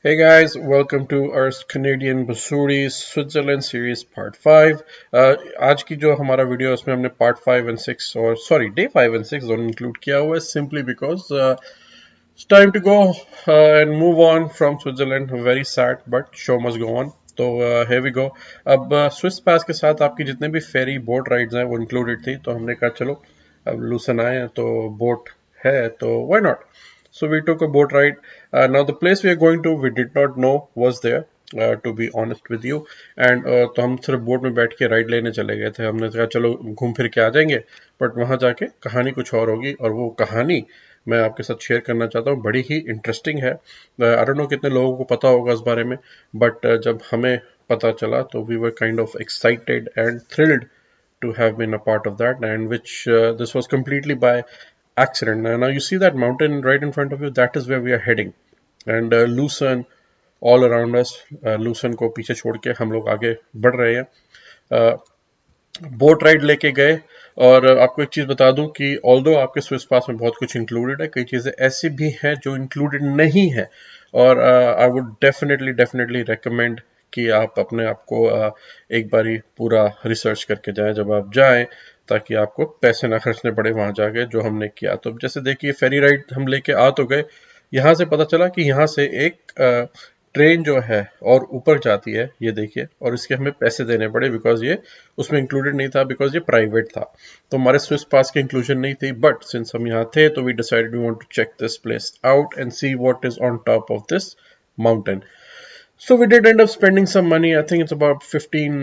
Hey guys, welcome to our Canadian Bassuri Switzerland series part 5. आज की जो हमारा वीडियो है उसमें हमने पार्ट 5 एंड 6 और सॉरी डे 5 एंड 6 दोनों इंक्लूड किया हुआ है simply because it's time to go and move on from Switzerland very sad but show must go on तो here we go. अब स्विस पास के साथ आपकी जितने भी फेरी बोट राइड्स हैं वो इंक्लूडेड थी तो हमने कहा चलो अब लूसन आए हैं तो बोट है तो why not. So we took a boat ride. Now the place we are going to, we did not know was there. To be honest with you, and तो हम सिर्फ बोट में बैठ के राइड लेने चले गए थे. हमने कहा चलो घूम फिर के आ जाएंगे, बट वहां जाके कहानी कुछ और होगी और वो कहानी मैं आपके साथ शेयर करना चाहता हूँ. बड़ी ही इंटरेस्टिंग है. आई डोंट नो कितने लोगों को पता होगा इस बारे में, बट जब हमें पता चला तो we were kind of excited and thrilled to have been a part of that, and which this was completely by accident. Now you see that mountain right in front of you. That is where we are heading, and Lucerne all around us. Lucerne को पीछे छोड़ के हम लोग आगे बढ़ रहे हैं. बोट राइड लेके गए और आपको एक चीज बता दूं कि ऑल्दो आपके स्विस पास में बहुत कुछ इंक्लूडेड है, कई चीजें ऐसी भी हैं जो इंक्लूडेड नहीं है. और I would definitely definitely recommend कि आप अपने आप को एक बारी पूरा रिसर्च करके जाएं जब आप जाएं, ताकि आपको पैसे ना खर्चने पड़े वहां जाके जो हमने किया. तो जैसे देखिए फेरी राइड हम लेके आ तो गए, यहाँ से पता चला कि यहाँ से एक ट्रेन जो है और ऊपर जाती है, ये देखिए, और इसके हमें पैसे देने पड़े बिकॉज ये उसमें इंक्लूडेड नहीं था, बिकॉज ये प्राइवेट था. तो हमारे स्विस पास की इंक्लूजन नहीं थी, बट सिंस हम यहाँ थे तो we decided we want to check this place out and see what is on top of this mountain. So we did end up spending some money. I think it's about 15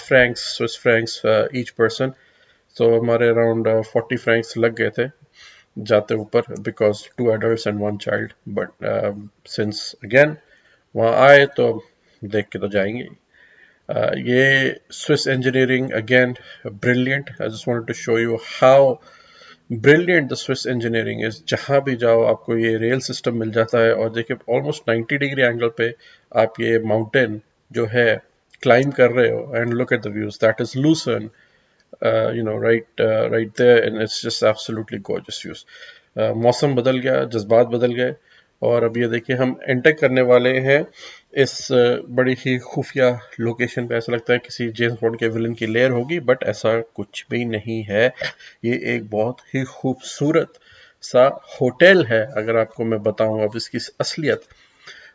francs, Swiss francs each person. So हमारे around 40 francs लग गए थे जाते ऊपर, because 2 adults and 1 child. But since again वहाँ आए तो देख के तो जाएंगे. ये Swiss engineering again brilliant. I just wanted to show you how brilliant the Swiss engineering is. जहां भी जाओ आपको ये रेल सिस्टम मिल जाता है, और देखिए ऑलमोस्ट 90 डिग्री एंगल पे आप ये माउंटेन जो है क्लाइम कर रहे हो, and look at the views. That is Lucerne, right there, and it's just absolutely gorgeous views. मौसम बदल गया, जज्बात बदल गए, और अब ये देखिए हम एंटर करने वाले हैं इस बड़ी ही खुफिया लोकेशन पे. ऐसा लगता है किसी जेम्स बॉन्ड के विलन की लेयर होगी, बट ऐसा कुछ भी नहीं है. ये एक बहुत ही खूबसूरत सा होटल है. अगर आपको मैं बताऊं अब इसकी असलियत,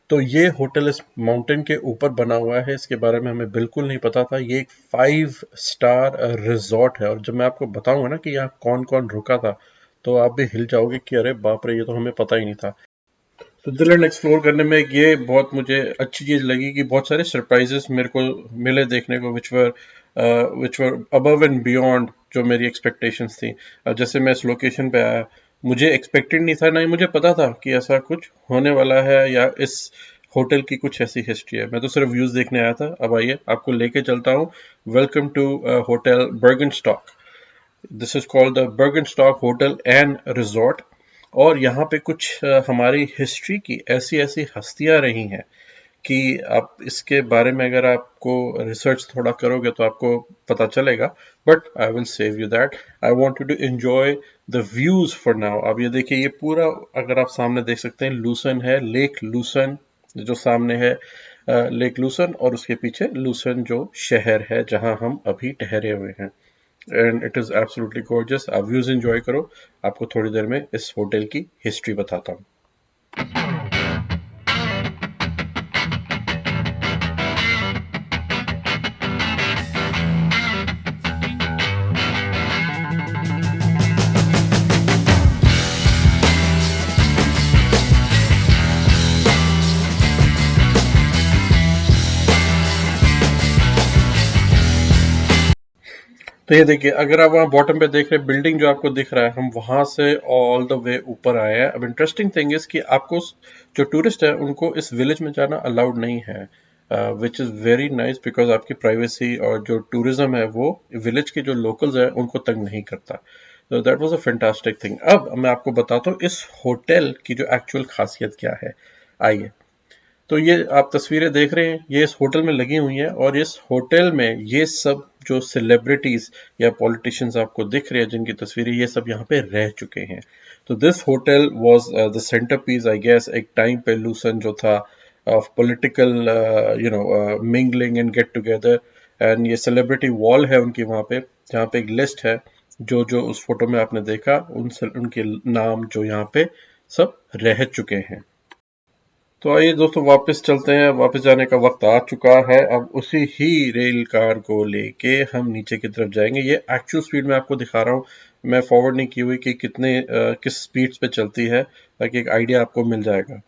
तो ये होटल इस माउंटेन के ऊपर बना हुआ है. इसके बारे में हमें बिल्कुल नहीं पता था. ये एक 5 स्टार रिजॉर्ट है, और जब मैं आपको बताऊंगा ना कि यहाँ कौन कौन रुका था, तो आप भी हिल जाओगे कि अरे बाप रे, ये तो हमें पता ही नहीं था. स्विट्जरलैंड एक्सप्लोर करने में ये बहुत मुझे अच्छी चीज़ लगी कि बहुत सारे सरप्राइजेस मेरे को मिले देखने को, विच वर अबव एंड बियॉन्ड जो मेरी एक्सपेक्टेशंस थी. जैसे मैं इस लोकेशन पे आया, मुझे एक्सपेक्टेड नहीं था, ना ही मुझे पता था कि ऐसा कुछ होने वाला है या इस होटल की कुछ ऐसी हिस्ट्री है. मैं तो सिर्फ व्यूज देखने आया था. अब आइए आपको लेके चलता हूँ. Welcome to hotel Bürgenstock. This is called the Bürgenstock hotel and resort. और यहाँ पे कुछ हमारी हिस्ट्री की ऐसी ऐसी हस्तियां रही हैं कि आप इसके बारे में अगर आपको रिसर्च थोड़ा करोगे तो आपको पता चलेगा. But I will save you that. I want you to enjoy the views for now. अब ये देखिए, ये पूरा अगर आप सामने देख सकते हैं, लूसन है, लेक लूसन जो सामने है, लेक लूसन, और उसके पीछे लूसन जो शहर है जहां हम अभी ठहरे हुए हैं. And it is absolutely gorgeous. आप व्यूज एंजॉय करो. आपको थोड़ी देर में इस होटल की हिस्ट्री बताता हूँ. तो ये देखिए, अगर आप वहाँ बॉटम पे देख रहे हैं, बिल्डिंग जो आपको दिख रहा है, हम वहां से ऑल द वे ऊपर आए हैं. अब इंटरेस्टिंग थिंग इज कि आपको जो टूरिस्ट है उनको इस विलेज में जाना अलाउड नहीं है, which is very nice, because आपकी प्राइवेसी और जो टूरिज्म है वो विलेज के जो लोकल्स हैं उनको तंग नहीं करता. तो that was a fantastic thing. अब मैं आपको बताता हूँ इस होटल की जो एक्चुअल खासियत क्या है. आइए. तो ये आप तस्वीरें देख रहे हैं, ये इस होटल में लगी हुई हैं, और इस होटल में ये सब जो सेलिब्रिटीज या पॉलिटिशियंस आपको दिख रहे हैं जिनकी तस्वीरें, ये सब यहाँ पे रह चुके हैं. तो this hotel was the centre piece, I guess. एक टाइम पे लूसन जो था of political mingling and get together. And ये सेलिब्रिटी वॉल है उनकी वहाँ पे, जहाँ पे एक लिस्ट है जो जो उस फोटो में आपने देखा उनके नाम जो यहाँ पे सब रह चुके हैं। तो आइए दोस्तों वापस चलते हैं, वापस जाने का वक्त आ चुका है। अब उसी ही रेल कार को लेके हम नीचे की तरफ जाएंगे। ये एक्चुअल स्पीड में आपको दिखा रहा हूँ, मैं फॉरवर्ड नहीं की हुई कि किस स्पीड पे चलती है, ताकि एक आइडिया आपको मिल जाएगा।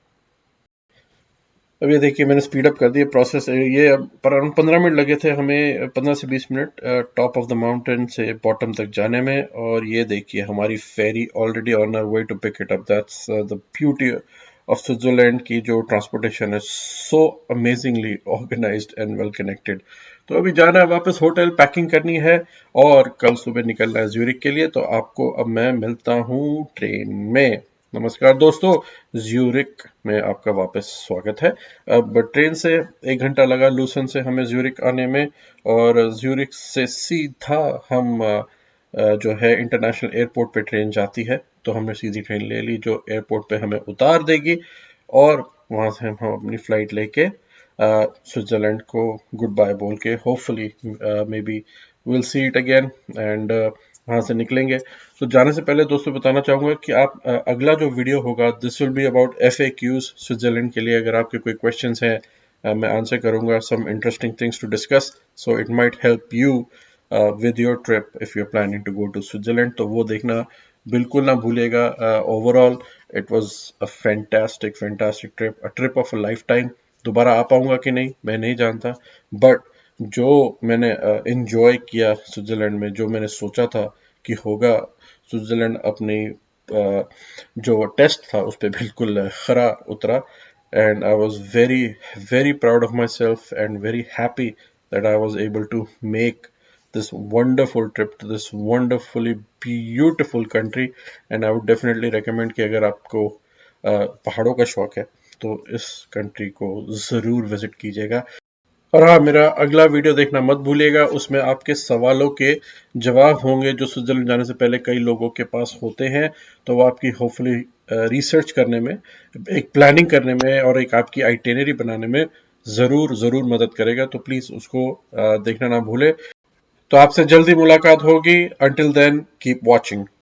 अब ये देखिए मैंने स्पीड अप कर दिया प्रोसेस। ये अब पर अराउंड 15 मिनट लगे थे हमें, 15 से 20 minute top of the mountain से बॉटम तक जाने में। और ये देखिए हमारी ferry already on our way to pick it up. That's the beauty of Switzerland की जो ट्रांसपोर्टेशन है, so amazingly organised and well connected. तो अभी जाना है वापस, होटल पैकिंग करनी है और कल सुबह निकलना है ज्यूरिख के लिए। तो आपको अब मैं मिलता हूँ ट्रेन में। नमस्कार दोस्तों, ज्यूरिक में आपका वापस स्वागत है। अब ट्रेन से 1 घंटा लगा लूसन से हमें ज्यूरिक आने में, और ज्यूरिक से सीधा हम जो है इंटरनेशनल एयरपोर्ट पे ट्रेन जाती है। तो हमने सीधी ट्रेन ले ली जो एयरपोर्ट पे हमें उतार देगी, और वहाँ से हम अपनी फ्लाइट लेके स्विट्जरलैंड को गुड बाय बोल के hopefully may be will see it again and वहाँ से निकलेंगे। तो जाने से पहले दोस्तों बताना चाहूँगा कि आप अगला जो वीडियो होगा this will be about FAQs Switzerland के लिए। अगर आपके कोई क्वेश्चंस हैं मैं आंसर करूँगा, some interesting things to discuss, so it might help you with your trip if you are planning to go to Switzerland. तो वो देखना बिल्कुल ना भूलिएगा। Overall it was a fantastic fantastic trip, a trip of a lifetime. दोबारा आ पाऊंगा कि नहीं मैं नहीं जानता, बट जो मैंने एंजॉय किया स्विट्जरलैंड में, जो मैंने सोचा था कि होगा स्विट्जरलैंड, अपनी जो टेस्ट था उस पर बिल्कुल खरा उतरा। And I was very very proud of myself and very happy that I was able to make this wonderful trip to this wonderfully beautiful country. And I would definitely recommend कि अगर आपको पहाड़ों का शौक है तो इस country को ज़रूर विजिट कीजिएगा। और हाँ, मेरा अगला वीडियो देखना मत भूलिएगा, उसमें आपके सवालों के जवाब होंगे जो स्विट्जरलैंड जाने से पहले कई लोगों के पास होते हैं। तो वो आपकी होपफुली रिसर्च करने में, एक प्लानिंग करने में और एक आपकी आइटिनरी बनाने में ज़रूर ज़रूर मदद करेगा। तो प्लीज़ उसको देखना ना भूले। तो आपसे जल्दी मुलाकात होगी। Until then keep watching.